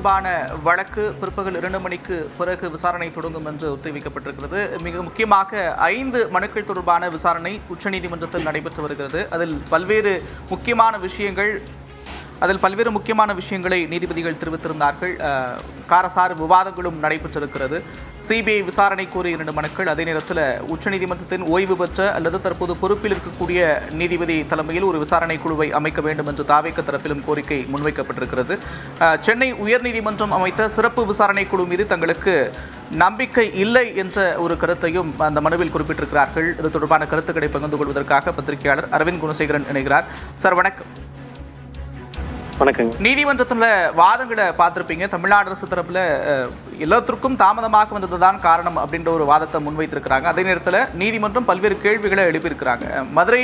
தொடர்பான வழக்கு பிற்பகல் 2 மணிக்கு பிறகு விசாரணை தொடங்கும் என்று தெரிவிக்கப்பட்டிருக்கிறது. மிக முக்கியமாக 5 மனுக்கள் தொடர்பான விசாரணை உச்சநீதிமன்றத்தில் நடைபெற்று வருகிறது. அதில் பல்வேறு முக்கியமான விஷயங்களை நீதிபதிகள் தெரிவித்திருந்தார்கள். காரசார விவாதங்களும் நடைபெற்றிருக்கிறது. சிபிஐ விசாரணை கோரிய 2 மனுக்கள், அதே நேரத்தில் உச்சநீதிமன்றத்தின் ஓய்வு பெற்ற அல்லது தற்போது பொறுப்பில் இருக்கக்கூடிய நீதிபதி தலைமையில் ஒரு விசாரணை குழுவை அமைக்க வேண்டும் என்று தாவேக தரப்பிலும் கோரிக்கை முன்வைக்கப்பட்டிருக்கிறது. சென்னை உயர்நீதிமன்றம் அமைத்த சிறப்பு விசாரணை குழு மீது தங்களுக்கு நம்பிக்கை இல்லை என்ற ஒரு கருத்தையும் அந்த மனுவில் குறிப்பிட்டிருக்கிறார்கள். இது தொடர்பான கருத்துக்களை பகிர்ந்து கொள்வதற்காக பத்திரிகையாளர் அரவிந்த் குணசேகரன் இணைகிறார். சார் வணக்கம். வணக்கம். நீதிமன்றத்தில் வாதங்களை பார்த்திருப்பீங்க. தமிழ்நாடு அரசு தரப்புல எல்லாத்திற்கும் தாமதமாக வந்ததுதான் காரணம் அப்படின்ற ஒரு வாதத்தை முன்வைத்திருக்கிறாங்க. அதே நேரத்தில் நீதிமன்றம் பல்வேறு கேள்விகளை எழுப்பியிருக்கிறாங்க. மதுரை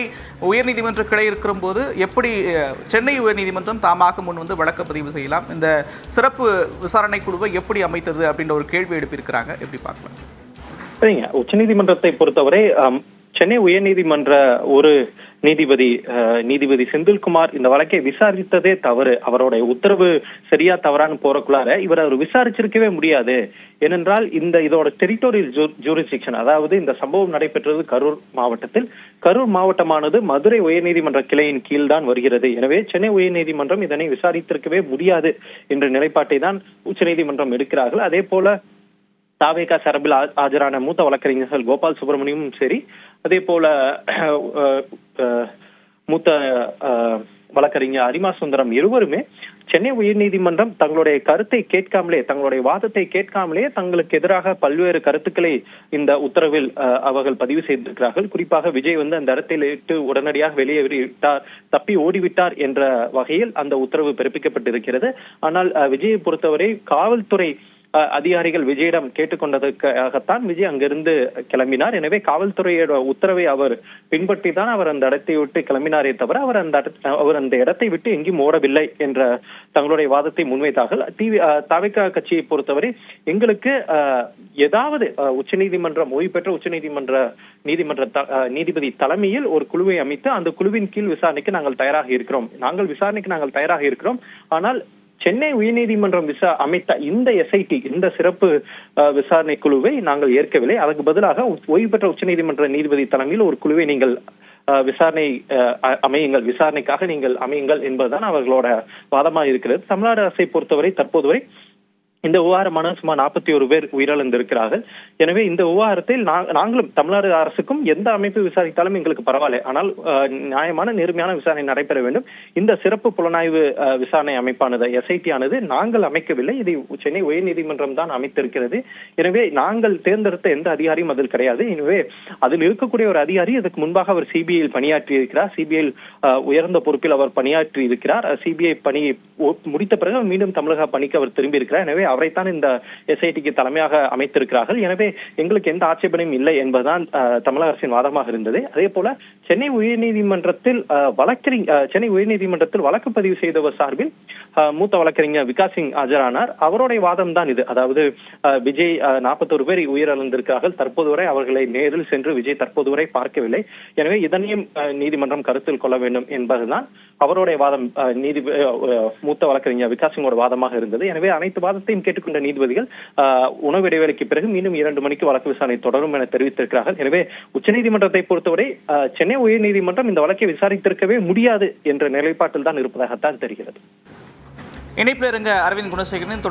உயர்நீதிமன்ற கிளை இருக்கிற போது எப்படி சென்னை உயர்நீதிமன்றம் தாமாக முன் வந்து வழக்கு பதிவு செய்யலாம், இந்த சிறப்பு விசாரணை குழுவை எப்படி அமைத்தது அப்படின்ற ஒரு கேள்வி எழுப்பியிருக்கிறாங்க. எப்படி பார்க்கலாம்? சரிங்க. உச்சநீதிமன்றத்தை பொறுத்தவரை சென்னை உயர்நீதிமன்ற ஒரு நீதிபதி செந்தில்குமார் இந்த வழக்கை விசாரித்ததே தவறு. அவருடைய உத்தரவு சரியா தவறான்னு போறக்குள்ளார அவர் விசாரிச்சிருக்கவே முடியாது. ஏனென்றால் இதோட டெரிட்டோரியல் ஜூரிஸ்டிக்ஷன், அதாவது இந்த சம்பவம் நடைபெற்றது கரூர் மாவட்டத்தில். கரூர் மாவட்டமானது மதுரை உயர்நீதிமன்ற கிளையின் கீழ் தான் வருகிறது. எனவே சென்னை உயர்நீதிமன்றம் இதனை விசாரித்திருக்கவே முடியாது என்ற நிலைப்பாட்டை தான் உச்சநீதிமன்றம் எடுக்கிறார்கள். அதே போல தாவேகா சார்பில் ஆஜரான மூத்த வழக்கறிஞர்கள் கோபால் சுப்பிரமணியமும் சரி, அதே போல மூத்த வழக்கறிஞர் அரிமா சுந்தரம் இருவருமே சென்னை உயர்நீதிமன்றம் தங்களுடைய கருத்தை கேட்காமலே, தங்களுடைய வாதத்தை கேட்காமலே தங்களுக்கு எதிராக பல்வேறு கருத்துக்களை இந்த உத்தரவில் அவர்கள் பதிவு செய்திருக்கிறார்கள். குறிப்பாக விஜய் அந்த இடத்தில் இட்டு உடனடியாக வெளியேறிவிட்டார், தப்பி ஓடிவிட்டார் என்ற வகையில் அந்த உத்தரவு பிறப்பிக்கப்பட்டிருக்கிறது. ஆனால் விஜயை பொறுத்தவரை காவல்துறை அதிகாரிகள் விஜயிடம் கேட்டுக்கொண்டதற்காகத்தான் விஜய் அங்கிருந்து கிளம்பினார். எனவே காவல்துறையோட உத்தரவை அவர் பின்பற்றி தான் அவர் அந்த இடத்தை விட்டு கிளம்பினாரே தவிர அவர் அந்த இடத்தை விட்டு எங்கேயும் ஓடவில்லை என்ற தங்களுடைய வாதத்தை முன்வைத்தார்கள். தாவேகா கட்சியை பொறுத்தவரை எங்களுக்கு ஏதாவது உச்சநீதிமன்றம் ஓய்வு பெற்ற உச்சநீதிமன்ற நீதிபதி தலைமையில் ஒரு குழுவை அமைத்து அந்த குழுவின் கீழ் விசாரணைக்கு நாங்கள் தயாராக இருக்கிறோம். ஆனால் சென்னை உயர்நீதிமன்றம் அமைத்த இந்த எஸ்ஐடி, இந்த சிறப்பு விசாரணை குழுவை நாங்கள் ஏற்கவில்லை. அதுக்கு பதிலாக ஓய்வு பெற்ற உச்சநீதிமன்ற நீதிபதி தலைமையில் ஒரு குழுவை நீங்கள் விசாரணைக்காக நீங்கள் அமையுங்கள் என்பதுதான் அவர்களோட வாதமாக இருக்கிறது. தமிழ்நாடு அரசை பொறுத்தவரை தற்போதுவரை இந்த விவகாரமான சுமார் 41 பேர் உயிரிழந்திருக்கிறார்கள். எனவே இந்த விவகாரத்தில் நாங்களும் தமிழ்நாடு அரசுக்கும் எந்த அமைப்பு விசாரித்தாலும் எங்களுக்கு பரவாயில்லை, ஆனால் நியாயமான நேர்மையான விசாரணை நடைபெற வேண்டும். இந்த சிறப்பு புலனாய்வு விசாரணை அமைப்பானது எஸ்ஐடி ஆனது நாங்கள் அமைக்கவில்லை, இதை சென்னை உயர்நீதிமன்றம் தான் அமைத்திருக்கிறது. எனவே நாங்கள் தேர்ந்தெடுத்த எந்த அதிகாரியும் அதில் கிடையாது. எனவே அதில் இருக்கக்கூடிய ஒரு அதிகாரி இதற்கு முன்பாக அவர் சிபிஐயில் பணியாற்றி இருக்கிறார். சிபிஐயில் உயர்ந்த பொறுப்பில் அவர் பணியாற்றி இருக்கிறார். சிபிஐ பணி முடித்த பிறகு மீண்டும் தமிழக பணிக்கு அவர் திரும்பி இருக்கிறார். எனவே அவரைத்தான் இந்த எஸ்ஐடிக்கு தலைமையாக அமைத்திருக்கிறார்கள். எனவே எங்களுக்கு எந்த ஆட்சேபனையும் இல்லை என்பதுதான் தமிழக அரசின் வாதமாக இருந்தது. அதே போல சென்னை உயர்நீதிமன்றத்தில் வழக்கு பதிவு செய்தவர் சார்பில் மூத்த வழக்கறிஞர் விகாஸ் சிங் ஆஜரானார். அவருடைய வாதம் தான் இது. அதாவது விஜய் 41 பேர் உயிரிழந்திருக்கிறார்கள். தற்போது வரை அவர்களை நேரில் சென்று விஜய் தற்போது வரை பார்க்கவில்லை. எனவே இதனையும் நீதிமன்றம் கருத்தில் கொள்ள வேண்டும் என்பதுதான் அவருடைய வாதம். மூத்த வழக்கறிஞர் விகாஸ் சிங்கோட வாதமாக இருந்தது. எனவே அனைத்து வாதத்தையும் கேட்டுக்கொண்ட நீதிபதிகள் உணவு இடைவேளைக்கு பிறகு மீண்டும் 2 மணிக்கு வழக்கு விசாரணை தொடரும் என தெரிவித்திருக்கிறார்கள். எனவே உச்சநீதிமன்றத்தை பொறுத்தவரை சென்னை உயர்நீதிமன்றம் இந்த வழக்கை விசாரித்திருக்கவே முடியாது என்ற நிலைப்பாட்டில் தான் இருப்பதாகத்தான் தெரிகிறது. இணைப்பில் இருங்க அரவிந்த் குணசேகரன்.